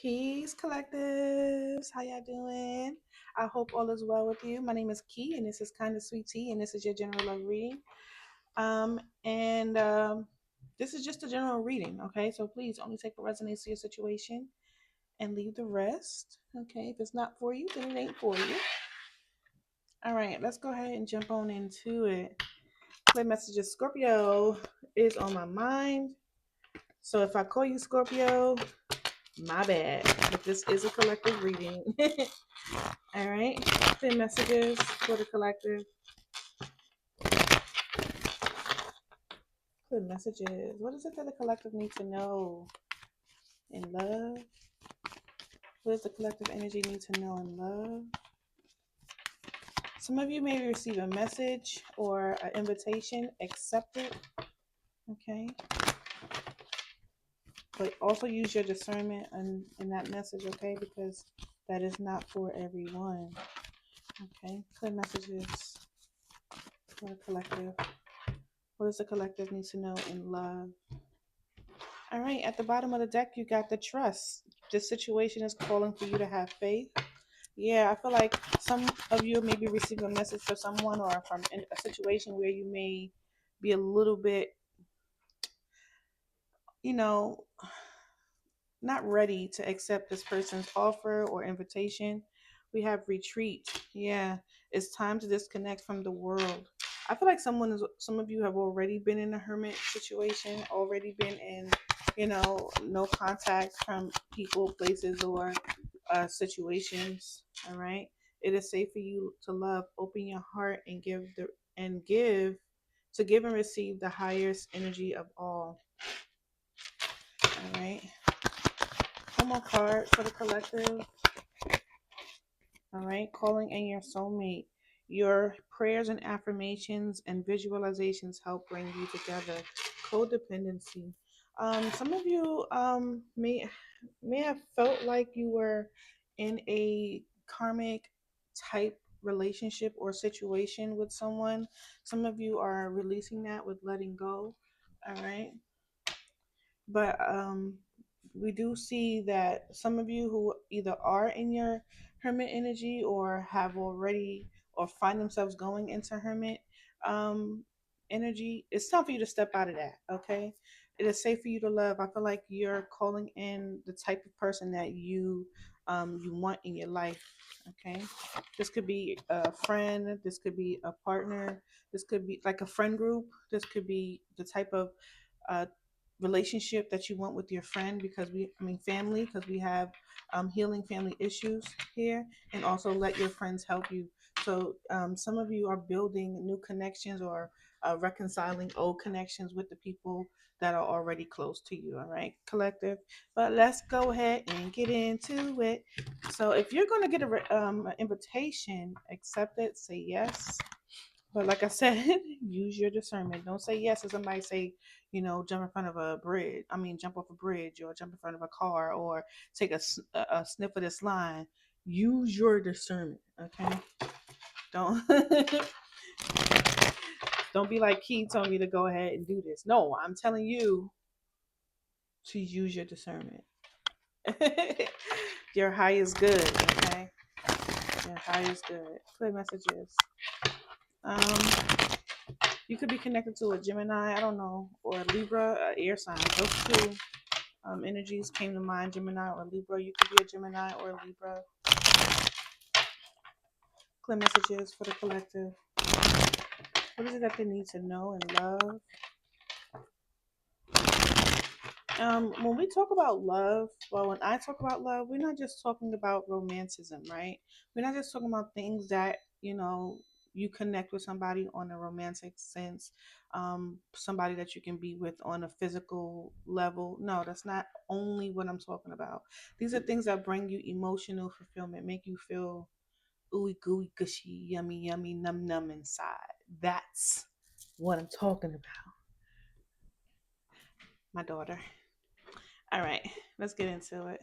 Peace, collectives. How y'all doing? I hope all is well with you. My name is Key, and this is Kind of Sweet Tea, and this is your general love reading. And this is just a general reading, okay? So please only take what resonates to your situation and leave the rest, okay? If it's not for you, then it ain't for you. All right, let's go ahead and jump on into it. Play messages. Scorpio is on my mind. So if I call you Scorpio, my bad. But this is a collective reading. All right. The messages for the collective. The messages. What is it that the collective needs to know in love? What does the collective energy need to know in love? Some of you may receive a message or an invitation. Accept it. Okay. But also use your discernment in that message, okay? Because that is not for everyone. Okay. Clear messages for the collective. What does the collective need to know in love? All right, at the bottom of the deck, you got the trust. This situation is calling for you to have faith. Yeah, I feel like some of you may be receiving a message for someone or from a situation where you may be a little bit, you know, not ready to accept this person's offer or invitation. We have retreat. Yeah, it's time to disconnect from the world. I feel like some of you have already been in a hermit situation, already been in, no contact from people, places, or situations. All right, it is safe for you to love. Open your heart and give to give and receive the highest energy of all. All right. One more card for the collective. All right. Calling in your soulmate. Your prayers and affirmations and visualizations help bring you together. Codependency. Some of you may have felt like you were in a karmic type relationship or situation with someone. Some of you are releasing that with letting go. All right. But we do see that some of you who either are in your hermit energy or have already or find themselves going into hermit um, energy, it's time for you to step out of that. Okay, it is safe for you to love. I feel like you're calling in the type of person that you want in your life. Okay, this could be a friend, this could be a partner, this could be like a friend group, this could be the type of uh, relationship that you want with your friend, because family, because we have healing family issues here. And also let your friends help you. So some of you are building new connections or reconciling old connections with the people that are already close to you. All right, collective. But let's go ahead and get into it. So if you're going to get an invitation, accept it, say yes. But like I said, use your discernment. Don't say yes to somebody say, jump in front of a bridge. Jump off a bridge or jump in front of a car or take a sniff of this line. Use your discernment, okay? Don't don't be like Key told me to go ahead and do this. No, I'm telling you to use your discernment. Your high is good, okay? Your high is good. Clear messages. Um, You could be connected to a Gemini, I don't know, or a Libra, air sign. Those two energies came to mind, Gemini or Libra. You could be a Gemini or a Libra. Clear messages for the collective. What is it that they need to know and love? When we talk about love, well, when I talk about love, we're not just talking about romanticism, right? We're not just talking about things that, you connect with somebody on a romantic sense, somebody that you can be with on a physical level. No, that's not only what I'm talking about. These are things that bring you emotional fulfillment, make you feel ooey gooey gushy, yummy, yummy, num num inside. That's what I'm talking about. My daughter. All right, let's get into it.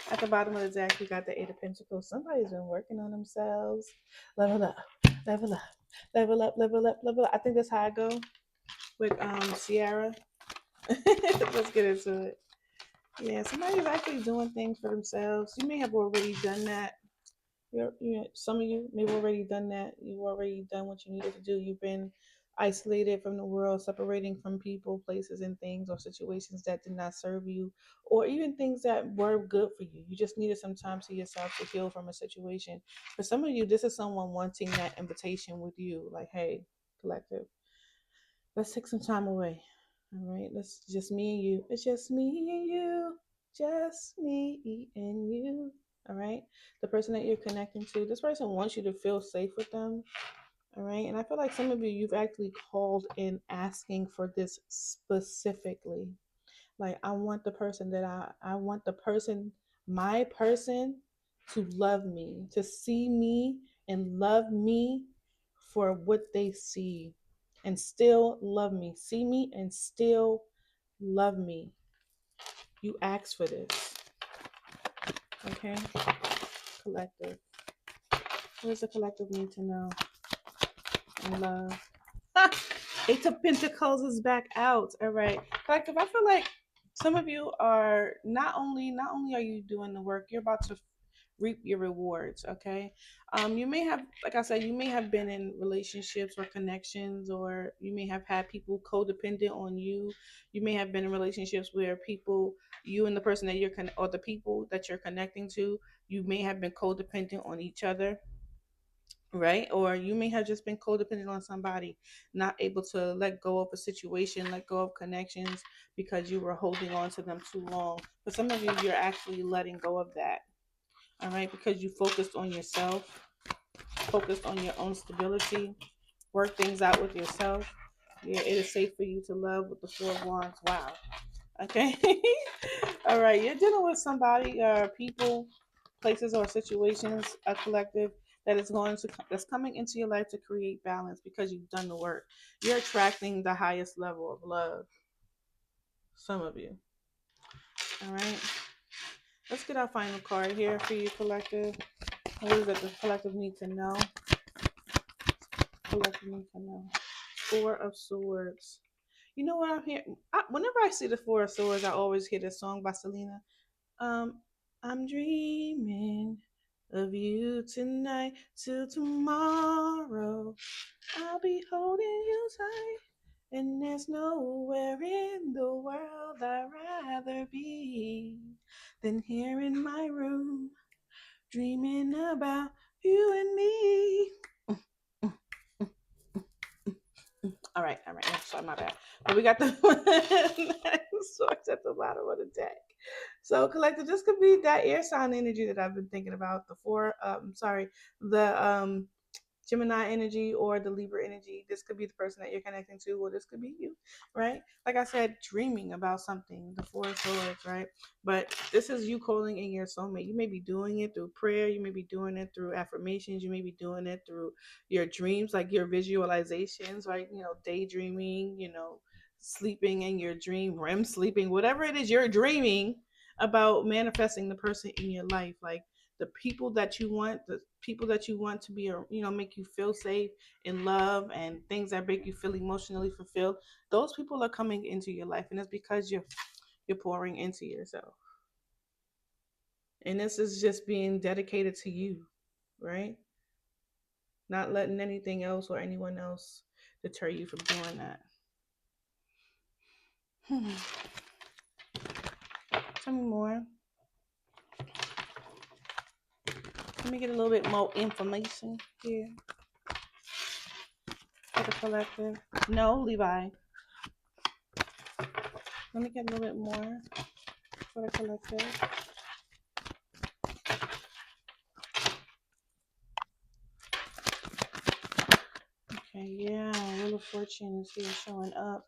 At the bottom of the deck, we got the Eight of Pentacles. Somebody's been working on themselves. Level up, level up, level up, level up, level up. I think that's how I go with Sierra. Let's get into it. Yeah, somebody's actually doing things for themselves. You may have already done that. Some of you may have already done that. You've already done what you needed to do. You've been isolated from the world, separating from people, places, and things, or situations that did not serve you, or even things that were good for you. You just needed some time to yourself to heal from a situation. For some of you, this is someone wanting that invitation with you, like, hey, collective, let's take some time away. All right, let's just me and you. It's just me and you, just me and you. All right, the person that you're connecting to, this person wants you to feel safe with them. All right, and I feel like some of you, you've actually called in asking for this specifically. Like, I want the person that I want the person, my person, to love me, to see me and love me for what they see and still love me. See me and still love me. You asked for this. Okay? Collective. What does the collective need to know and love? Eight of Pentacles is back out. All right. Collective, I feel like some of you are not only are you doing the work, you're about to reap your rewards. Okay. You may have, like I said, you may have been in relationships or connections, or you may have had people codependent on you. You may have been in relationships where people, you and the person that or the people that you're connecting to, you may have been codependent on each other, right? Or you may have just been codependent on somebody, not able to let go of a situation, let go of connections because you were holding on to them too long. For some of you, you're actually letting go of that, all right? Because you focused on yourself, focused on your own stability, work things out with yourself. Yeah, it is safe for you to love with the Four of Wands. Wow. Okay. All right. You're dealing with somebody, people, places, or situations, a collective that's coming into your life to create balance because you've done the work. You're attracting the highest level of love. Some of you. All right. Let's get our final card here for you, collective. What is it the collective need to know? Collective need to know. Four of Swords. You know what I'm hearing? Whenever I see the Four of Swords, I always hear this song by Selena. Um, I'm dreaming of you tonight till tomorrow. I'll be holding you tight, and there's nowhere in the world I'd rather be than here in my room, dreaming about you and me. All right. Sorry, my bad. But we got the swords at the bottom of the deck. So, collective, this could be that air sign energy that I've been thinking about. The Gemini energy or the Libra energy. This could be the person that you're connecting to, or this could be you, right? Like I said, dreaming about something, the Four of Swords, right? But this is you calling in your soulmate. You may be doing it through prayer, you may be doing it through affirmations, you may be doing it through your dreams, like your visualizations, right? Daydreaming, sleeping in your dream, REM sleeping, whatever it is you're dreaming about manifesting the person in your life. Like the people that you want to be, make you feel safe in love and things that make you feel emotionally fulfilled. Those people are coming into your life, and it's because you're pouring into yourself. And this is just being dedicated to you, right? Not letting anything else or anyone else deter you from doing that. Tell me more. Let me get a little bit more information here for the collective. No, Levi. Let me get a little bit more for the collective. Okay, yeah, Wheel of Fortune is here showing up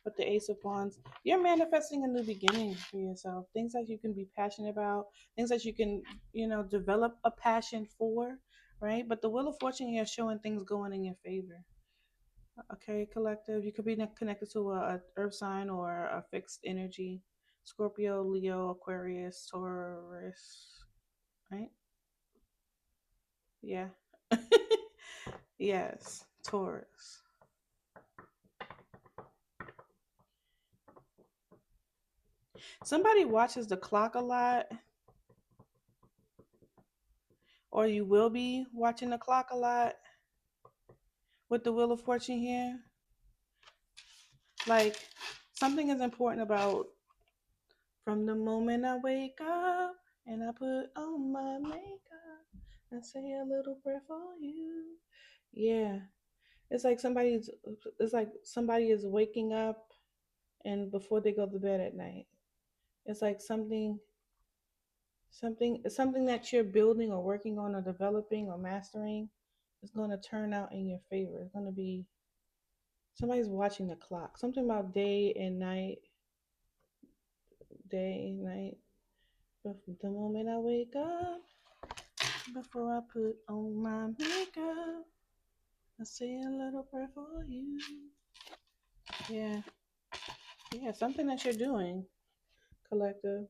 with the Ace of Wands. You're manifesting a new beginning for yourself. Things that you can be passionate about, things that you can, develop a passion for, right? But the Wheel of Fortune here is showing things going in your favor. Okay, collective. You could be connected to a earth sign or a fixed energy. Scorpio, Leo, Aquarius, Taurus, right? Yeah. Yes, Taurus. Somebody watches the clock a lot, or you will be watching the clock a lot with the Wheel of Fortune here. Like, something is important about from the moment I wake up and I put on my makeup and say a little prayer for you. Yeah. It's like somebody is waking up and before they go to bed at night. It's like something that you're building or working on or developing or mastering is going to turn out in your favor. It's going to be somebody's watching the clock. Something about day, night. But from the moment I wake up, before I put on my makeup, I say a little prayer for you. Yeah, yeah, something that you're doing, collective.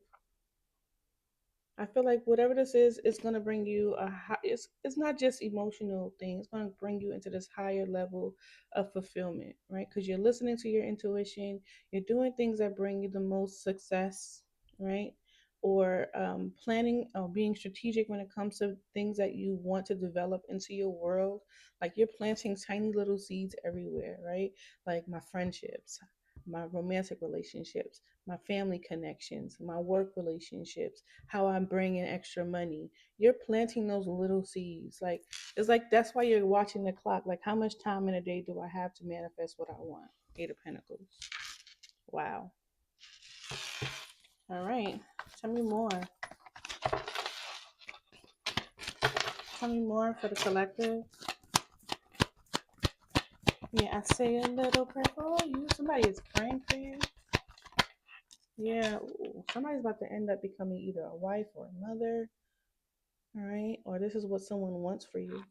I feel like whatever this is, it's gonna bring you a high. It's not just emotional thing. It's gonna bring you into this higher level of fulfillment, right? Because you're listening to your intuition. You're doing things that bring you the most success, right? Or planning or being strategic when it comes to things that you want to develop into your world. Like you're planting tiny little seeds everywhere, right? Like my friendships, my romantic relationships, my family connections, my work relationships, how I'm bringing extra money. You're planting those little seeds. Like it's like that's why you're watching the clock. Like how much time in a day do I have to manifest what I want? Eight of Pentacles. Wow. All right. Tell me more. Tell me more for the collective. Yeah, I say a little prayer for you. Somebody is praying for you. Yeah, ooh, somebody's about to end up becoming either a wife or a mother. All right, or this is what someone wants for you.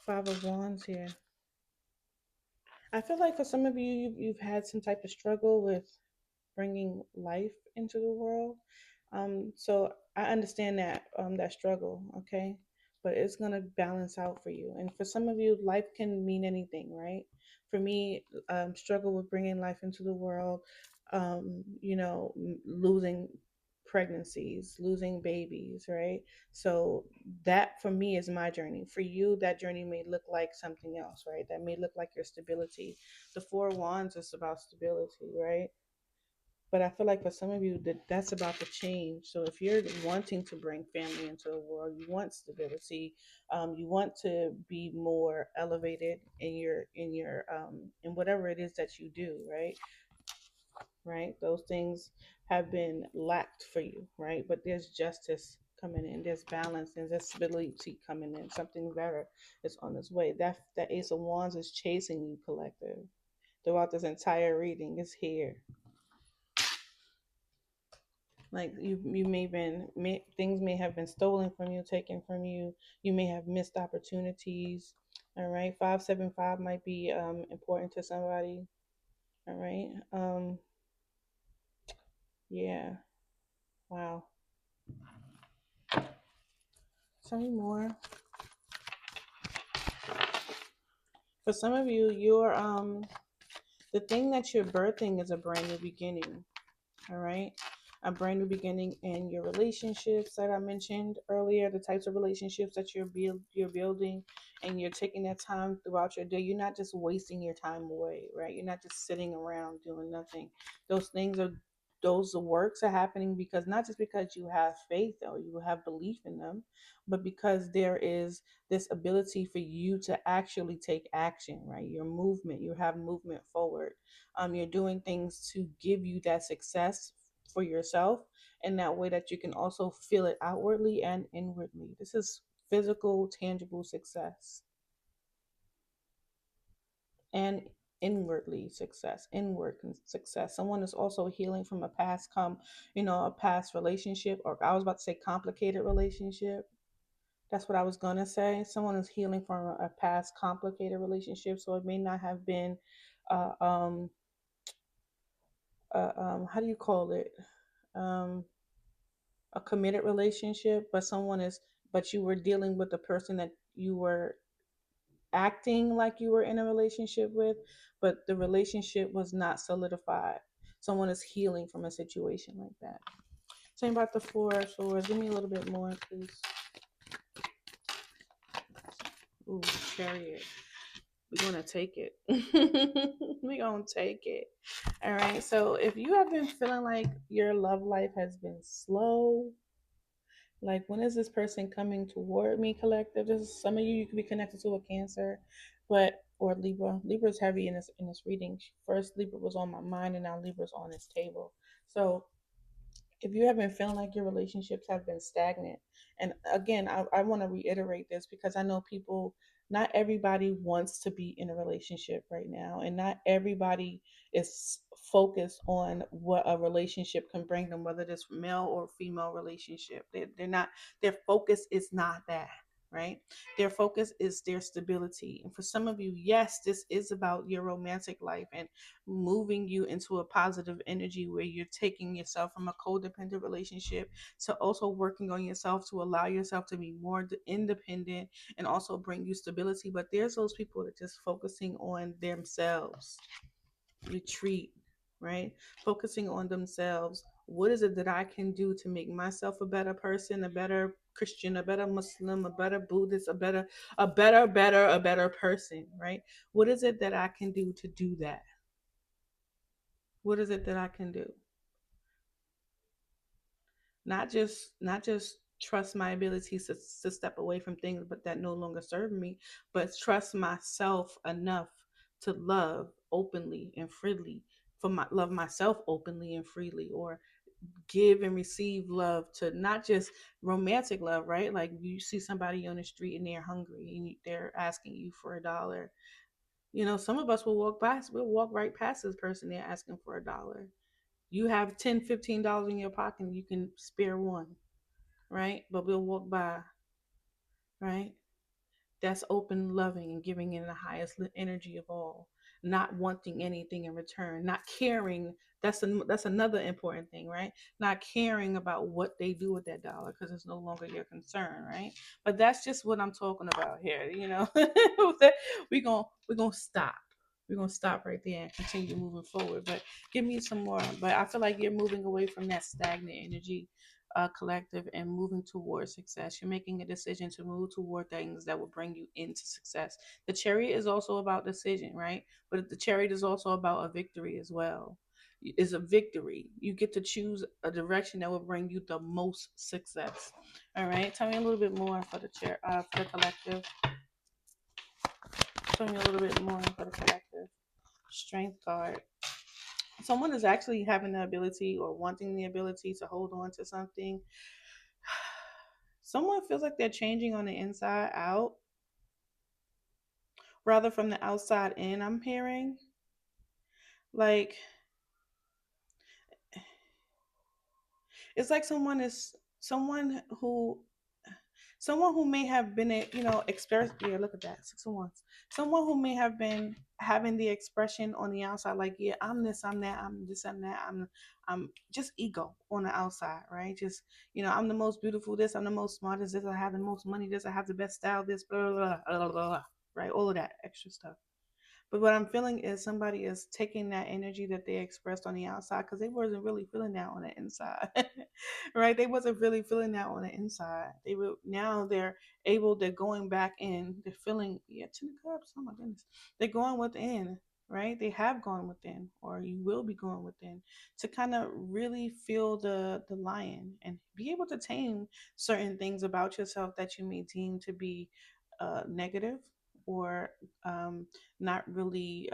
Five of Wands here. I feel like for some of you, you've had some type of struggle with bringing life into the world. So I understand that struggle, okay? But it's gonna balance out for you. And for some of you, life can mean anything, right? For me, struggle with bringing life into the world, losing pregnancies, losing babies, right? So that for me is my journey. For you, that journey may look like something else, right? That may look like your stability. The Four of Wands is about stability, right? But I feel like for some of you that's about to change. So if you're wanting to bring family into the world, you want stability, you want to be more elevated in whatever it is that you do, right? Right? Those things have been lacked for you, right? But there's justice coming in, there's balance, and there's stability coming in. Something better is on its way. That Ace of Wands is chasing you, collective. Throughout this entire reading, it's here. Like you things may have been stolen from you, taken from you. You may have missed opportunities. All right, 575 might be important to somebody. All right, yeah, wow. Tell me more. For some of you, you're the thing that you're birthing is a brand new beginning. All right, a brand new beginning in your relationships that I mentioned earlier, the types of relationships that you're building, and you're taking that time throughout your day. You're not just wasting your time away, right? You're not just sitting around doing nothing. Those things are those works are happening because not just because you have faith or you have belief in them, but because there is this ability for you to actually take action, right? Your movement, you have movement forward. You're doing things to give you that success for yourself in that way that you can also feel it outwardly and inwardly. This is physical, tangible success and inward success. Someone is also healing from a past a past relationship, or I was about to say complicated relationship. That's what I was gonna say. Someone is healing from a past complicated relationship, so it may not have been uh, um, how do you call it? Um, a committed relationship, but you were dealing with the person that you were acting like you were in a relationship with, but the relationship was not solidified. someone is healing from a situation like that. Same about the Four of Swords. Give me a little bit more, please. Ooh, Chariot. We're gonna take it. We're gonna take it. All right. So if you have been feeling like your love life has been slow, like when is this person coming toward me, collective? This is some of you could be connected to a Cancer, but or Libra. Libra's heavy in this reading. First Libra was on my mind and now Libra's on this table. So if you have been feeling like your relationships have been stagnant, and again, I want to reiterate this because I know people, not everybody wants to be in a relationship right now, and not everybody is focused on what a relationship can bring them, whether it's male or female relationship. They're not, their focus is not that. Right, their focus is their stability. And for some of you, yes, this is about your romantic life and moving you into a positive energy where you're taking yourself from a codependent relationship to also working on yourself to allow yourself to be more independent and also bring you stability. But there's those people that just focusing on themselves. Retreat, right? Focusing on themselves. What is it that I can do to make myself a better person, a better Christian, a better Muslim, a better Buddhist, a better person, right? What is it that I can do to do that? What is it that I can do? Not just trust my abilities to step away from things but that no longer serve me, but trust myself enough to love openly and freely, for my love myself openly and freely, or give and receive love, to not just romantic love, right? Like you see somebody on the street and they're hungry and they're asking you for $1. Some of us we'll walk right past this person, they're asking for $1. You have $10, $15 in your pocket and you can spare one, right? But we'll walk by, right? That's open, loving, and giving in the highest energy of all, not wanting anything in return, not caring. That's another important thing, right? Not caring about what they do with that dollar because it's no longer your concern, right? But that's just what I'm talking about here. We're gonna stop. We're gonna stop right there and continue moving forward. But give me some more. But I feel like you're moving away from that stagnant energy, collective, and moving towards success. You're making a decision to move toward things that will bring you into success. The Chariot is also about decision, right? But the Chariot is also about a victory as well. It's a victory. You get to choose a direction that will bring you the most success. All right. Tell me a little bit more for for the collective. Tell me a little bit more for the collective. Strength card. Someone is actually having the ability or wanting the ability to hold on to something. Someone feels like they're changing on the inside out rather from the outside in. I'm hearing like it's like someone who may have been express. Yeah, look at that, 6 of Wands. Someone who may have been having the expression on the outside, like, yeah, I'm this, I'm that, I'm this, I'm that, I'm just ego on the outside, right? Just, I'm the most beautiful, this, I'm the most smartest, this, I have the most money, this, I have the best style, this, blah blah blah blah blah, right? All of that extra stuff. But what I'm feeling is somebody is taking that energy that they expressed on the outside because they wasn't really feeling that on the inside, right? They wasn't really feeling that on the inside. They're able. They're going back in. They're feeling, yeah, 2 cups. Oh my goodness, they're going within, right? They have gone within, or you will be going within, to kind of really feel the lion and be able to tame certain things about yourself that you may deem to be negative, or not really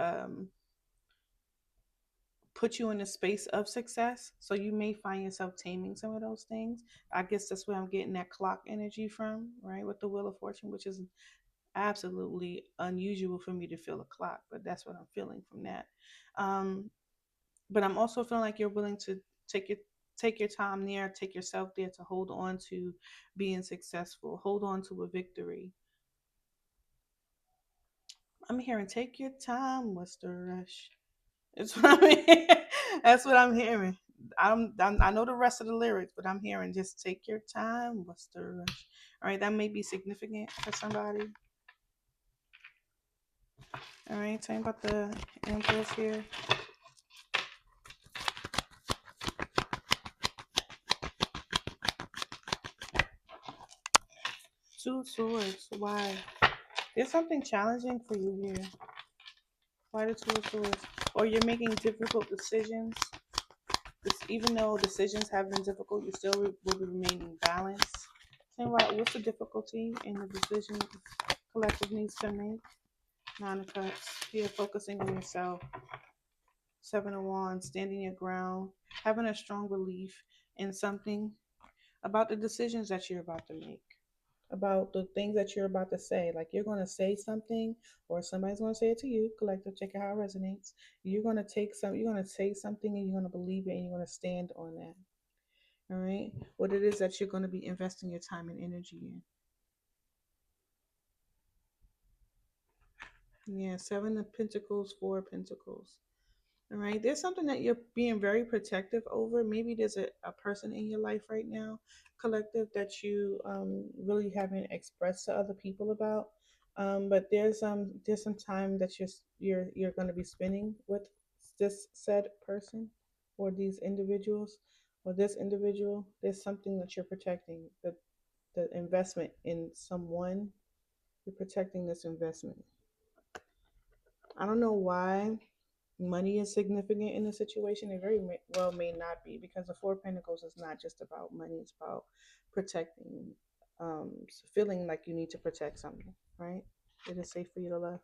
put you in a space of success. So you may find yourself taming some of those things. I guess that's where I'm getting that clock energy from, right? With the Wheel of Fortune, which is absolutely unusual for me to feel a clock, but that's what I'm feeling from that. Um, but I'm also feeling like you're willing to take your take your time there, take yourself there to hold on to being successful, hold on to a victory. I'm hearing take your time, what's the rush? It's what I'm hearing. That's what I'm hearing. I know the rest of the lyrics, but I'm hearing just take your time. What's the rush? All right, that may be significant for somebody. All right, tell me about the Empress here. Two of Swords. Why? There's something challenging for you here. Why the Two of Swords? Or you're making difficult decisions. Even though decisions have been difficult, you still will be remaining balanced. And what's the difficulty in the decision collective needs to make? Nine of Cups. You're focusing on yourself. Seven of Wands. Standing your ground. Having a strong belief in something about the decisions that you're about to make, about the things that you're about to say. Like you're going to say something, or somebody's going to say it to you. Collective, check out how it resonates. You're going to say something, and you're going to believe it, and you're going to stand on that. All right. What it is that you're going to be investing your time and energy in. Yeah. Seven of Pentacles, Four of Pentacles. All right. There's something that you're being very protective over. Maybe there's a person in your life right now, collective, that you really haven't expressed to other people about. But there's some time that you're going to be spending with this said person, or these individuals, or this individual. There's something that you're protecting. The investment in someone. You're protecting this investment. I don't know why money is significant in the situation. It very well may not be, because the Four of Pentacles is not just about money. It's about protecting, feeling like you need to protect something, right? It is safe for you to love.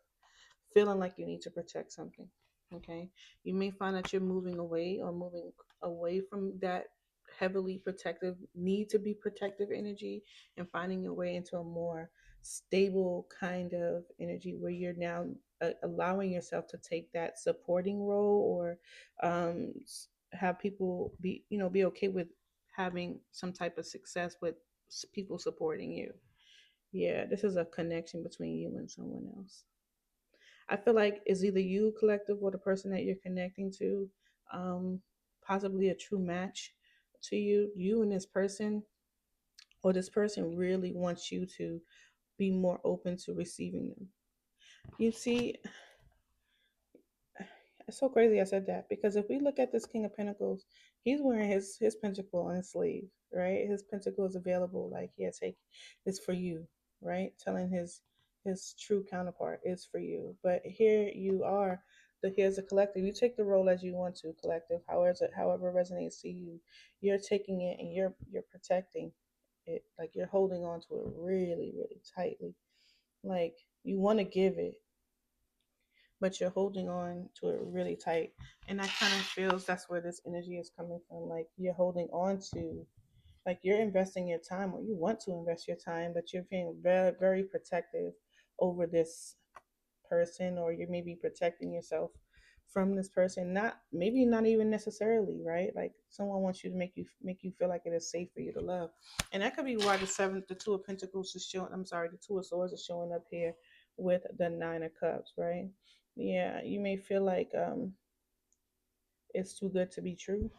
Feeling like you need to protect something. Okay. You may find that you're moving away from that heavily protective, need to be protective energy, and finding your way into a more stable kind of energy where you're now allowing yourself to take that supporting role, or have people be okay with having some type of success with people supporting you. Yeah, this is a connection between you and someone else. I feel like it's either you, collective, or the person that you're connecting to, um, possibly a true match to you and this person, or this person really wants you to be more open to receiving them. You see, it's so crazy I said that, because if we look at this King of Pentacles, he's wearing his pentacle on his sleeve, right? His pentacle is available, like, yeah, take this for you, right? Telling his true counterpart is for you. But here you are, here's a collective. You take the role as you want to, collective, however resonates to you. You're taking it, and you're protecting it, like you're holding on to it really, really tightly. Like you want to give it, but you're holding on to it really tight. And that kind of feels that's where this energy is coming from. Like you're holding on to, like you're investing your time, or you want to invest your time, but you're being very, very protective over this person, or you may be protecting yourself from this person. Not even necessarily, right? Like someone wants you to make you feel like it is safe for you to love. And that could be why the Two of Pentacles is showing, I'm sorry, the Two of Swords is showing up here with the Nine of Cups, right? Yeah, you may feel like it's too good to be true.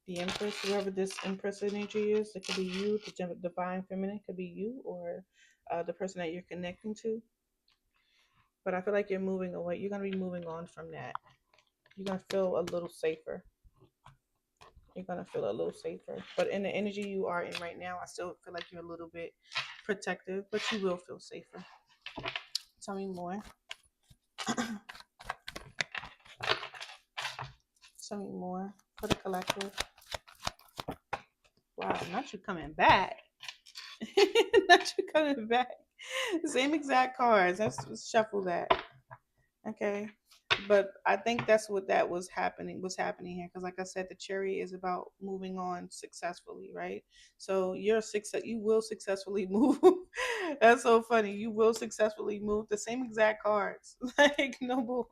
The Empress, whoever this Empress energy is, it could be you. The Divine Feminine could be you, or the person that you're connecting to. But I feel like you're moving away. You're gonna be moving on from that. You're gonna feel a little safer. You're gonna feel a little safer. But in the energy you are in right now, I still feel like you're a little bit protective, but you will feel safer. Tell me more. Tell me more for the collective. Wow, not you coming back. Not you coming back. Same exact cards. Let's shuffle that. Okay. But I think that's what that was happening here, because like I said, the cherry is about moving on successfully, right? So you will successfully move. That's so funny. You will successfully move the same exact cards. Like no bull.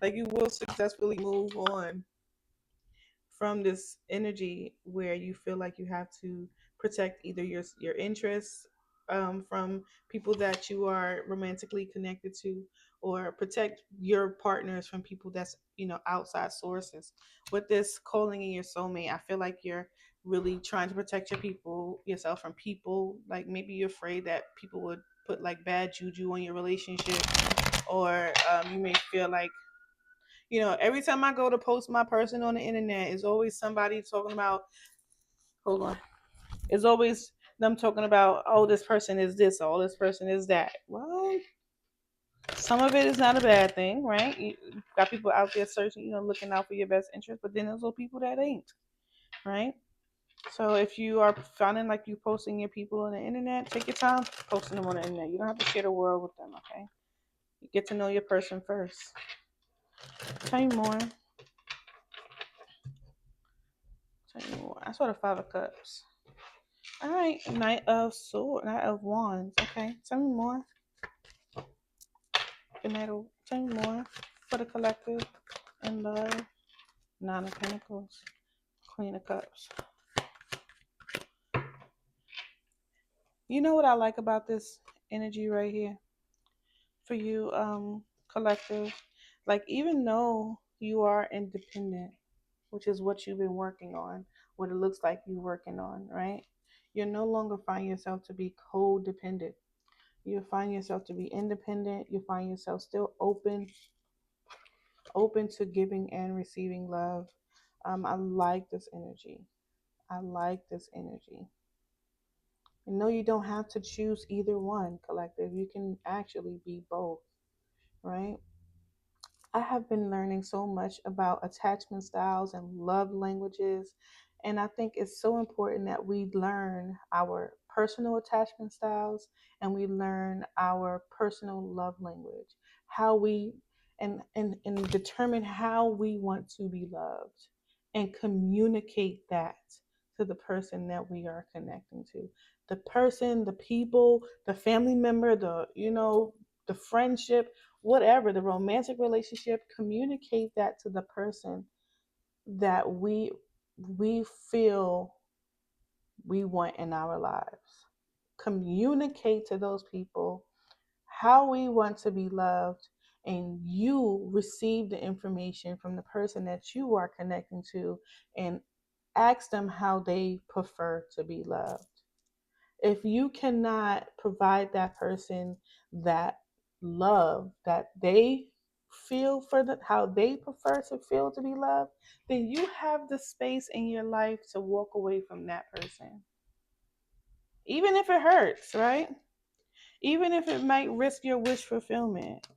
Like you will successfully move on from this energy where you feel like you have to protect either your interests, from people that you are romantically connected to, or protect your partners from people that's outside sources. With this calling in your soulmate, I feel like you're really trying to protect yourself from people. Like maybe you're afraid that people would put like bad juju on your relationship, or you may feel like, every time I go to post my person on the internet, it's always somebody talking about, hold on. It's always them talking about, oh, this person is this, oh, this person is that. Well, some of it is not a bad thing, right? You got people out there searching, looking out for your best interest, but then there's those people that ain't, right? So if you are finding like you posting your people on the internet, take your time posting them on the internet. You don't have to share the world with them, okay? You get to know your person first. Tell me more. Tell me more. I saw the Five of Cups. All right, Knight of Wands. Okay, tell me more. Tell me more for the collective and love. Nine of Pentacles, Queen of Cups. You know what I like about this energy right here for you, collective? Like, even though you are independent, which is what you've been working on, what it looks like you're working on, right? You no longer find yourself to be codependent. You find yourself to be independent. You find yourself still open to giving and receiving love. I like this energy. I like this energy. And no, you don't have to choose either one, collective. You can actually be both, right? I have been learning so much about attachment styles and love languages. And I think it's so important that we learn our personal attachment styles and we learn our personal love language, how we and determine how we want to be loved and communicate that to the person that we are connecting to. The person, the people, the family member, the friendship, whatever, the romantic relationship, communicate that to the person that we feel we want in our lives. Communicate to those people how we want to be loved, and you receive the information from the person that you are connecting to and ask them how they prefer to be loved. If you cannot provide that person that love that they feel for how they prefer to feel to be loved, then you have the space in your life to walk away from that person. Even if it hurts, right? Even if it might risk your wish fulfillment.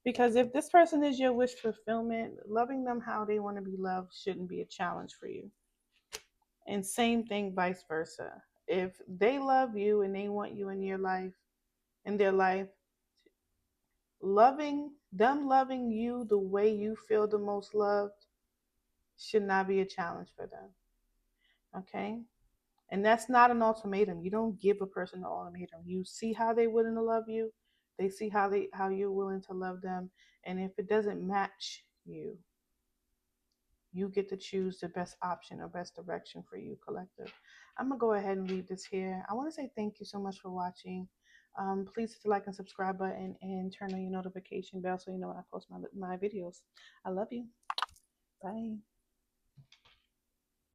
Because if this person is your wish fulfillment, loving them how they want to be loved shouldn't be a challenge for you. And same thing vice versa. If they love you and they want you in their life, loving you the way you feel the most loved should not be a challenge for them. Okay? And that's not an ultimatum. You don't give a person an ultimatum. You see how they're willing to love you. They see how you're willing to love them. And if it doesn't match you, you get to choose the best option or best direction for you, collective. I'm going to go ahead and leave this here. I want to say thank you so much for watching. Please hit the like and subscribe button and turn on your notification bell so you know when I post my videos. I love you. Bye.